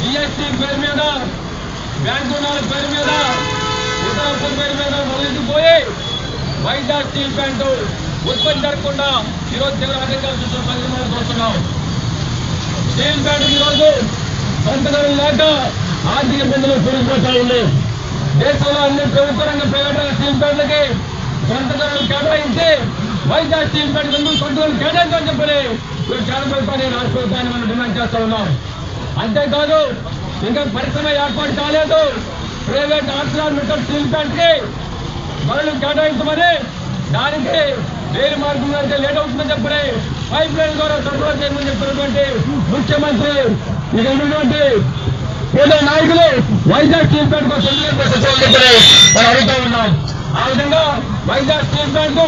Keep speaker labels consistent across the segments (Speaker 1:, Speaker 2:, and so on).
Speaker 1: GST పేరు మీద, bank రుణాల పేరు మీద, ఇతర పేరు మీద మొదలెట్టిపోయి వైజాగ్ స్టీల్ ప్లాంట్ ఉత్పత్తి జరగకుండా ఈరోజు తీవ్ర అధికారులు చూస్తున్నాం. స్టీల్ ప్లాంట్ ఈరోజు సంతకాలు లేక ఆర్థిక ఇబ్బందులు పెరిగిపోతా ఉంది. దేశంలో అన్ని ప్రభుత్వ రంగ ప్రైవేట్ రంగ స్టీల్ ప్లాంట్లకి సంతకాలు కేటాయించి వైజాగ్ స్టీల్ ప్లాంట్ ఎందుకు సంతకాలు కేటాయించాలని చెప్పని కేంద్ర ప్రభుత్వాన్ని రాష్ట్ర ప్రభుత్వాన్ని మనం డిమాండ్ చేస్తా ఉన్నాం. అంతేకాదు ఇంకా పరిశ్రమ ఏర్పాటు కాలేదు. ప్రైవేట్ ఆర్సిలర్మిట్టల్ స్టీల్ ప్లాంట్ కి బదులు కేటాయించమని, దానికి రైలు మార్గం అయితే లేట్ అవుతుందని చెప్పని పైప్ లైన్ ద్వారా సరఫరా చేయమని చెప్పినటువంటి ముఖ్యమంత్రి ఇక ఉన్నటువంటి పేద నాయకులు వైజాగ్ స్టీల్ ప్లాంట్ కోసం మనం అడుగుతా ఉన్నాం. ఆ విధంగా వైజాగ్ స్టీల్ ప్లాంట్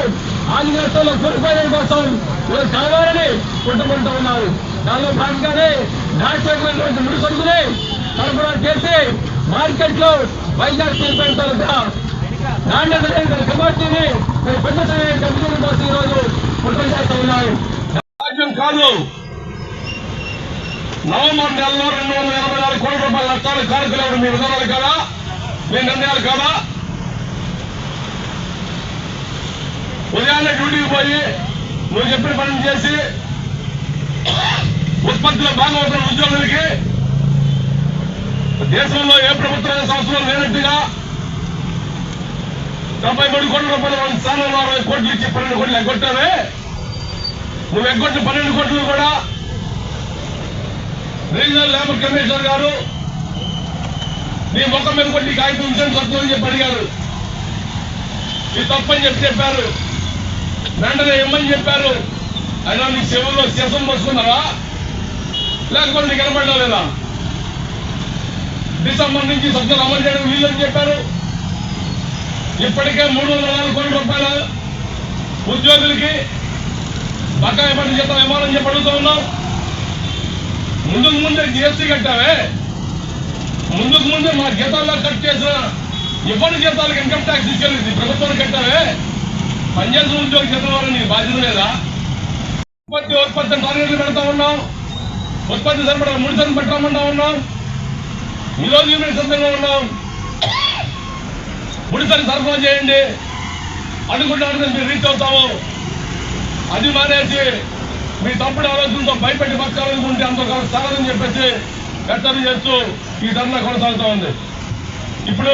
Speaker 1: ఆంధ్ర రాష్ట్రంలో కొనుగోలు కోసం కావాలని కొట్టుకుంటూ ఉన్నారు. దానిలో భాగంగానే నాశనమైనటువంటి ముడి సరుకుని సరఫరా చేసి మార్కెట్ లో వైజాగ్ స్టీల్ ప్లాంట్ తరఫున నాణ్యత కెపాసిటీని పెద్ద కంపెనీల కోసం ఈరోజు కొనుగోలు చేస్తూ ఉన్నారు. రాజ్యం కాదు, నవంబర్ నెలలో 284 కోట్ల రూపాయల నష్టాలు కారుకులేవు. మీ విధానాలు కాదా, మీ నిర్ణయాలు కాదా? ఉదయాన్నే డ్యూటీకి పోయి నువ్వు చెప్పిన పనులు చేసి ఉత్పత్తిలో భాగమవుతున్న ఉద్యోగులకి దేశంలో ఏ ప్రభుత్వ సంస్థలు లేనట్టుగా 73 కోట్ల రూపాయలు వాళ్ళ స్థానంలో 60 కోట్లు ఇచ్చి 12 కోట్లు ఎగ్గొట్టావే. నువ్వు ఎగ్గొట్టిన 12 కోట్లు కూడా రీజనల్ లేబర్ కమిషనర్ గారు నీ ముఖం మీద కొట్టి కాగితం విషయం తప్పని చెప్పి అడిగారు. ఇది తప్పని చెప్పారు. వెంటనే ఇమ్మని చెప్పారు. అయినా నీ శివంలో శివం వస్తున్నావా, లేకపోతే నీకు కనపడ్డా లేదా? డిసెంబర్ నుంచి సబ్సిడీలు అమలు చేయడం వీళ్ళని చెప్పారు. ఇప్పటికే 304 కోట్ల రూపాయల ఉద్యోగులకి బకాయి పని జీతం ఇవ్వాలని చెప్పి అడుగుతూ ఉన్నాం. ముందుకు ముందే జీఎస్టీ కట్టావే, ముందుకు ముందే మా జీతాల్లో కట్ చేసిన ఇవ్వని జీతాలకు ఇన్కమ్ ట్యాక్స్ తీసుకెళ్ళి ప్రభుత్వం కట్టావే. పనిచేసిన ఉద్యోగ జీతం వల్ల నీకు బాధ్యత లేదా? ఉత్పత్తి టార్గెట్లు పెడతా ఉన్నాం. ఉత్పత్తి సరిపడా ముడి సరుకు పెట్టామన్నా ఉన్నాం. ఈరోజు మేము సిద్ధంగా ఉన్నాం. ముడిసరి సరఫరా చేయండి అనుకుంటారు, మీరు రీచ్ అవుతాము. అది మానేసి మీ తప్పుడు ఆలోచనతో భయపెట్టి బతకాలనుకుంటే అంతకాలం సాగదని చెప్పేసి హెచ్చరిక చేస్తూ ఈ ధర్నా కొనసాగుతా ఉంది. ఇప్పుడు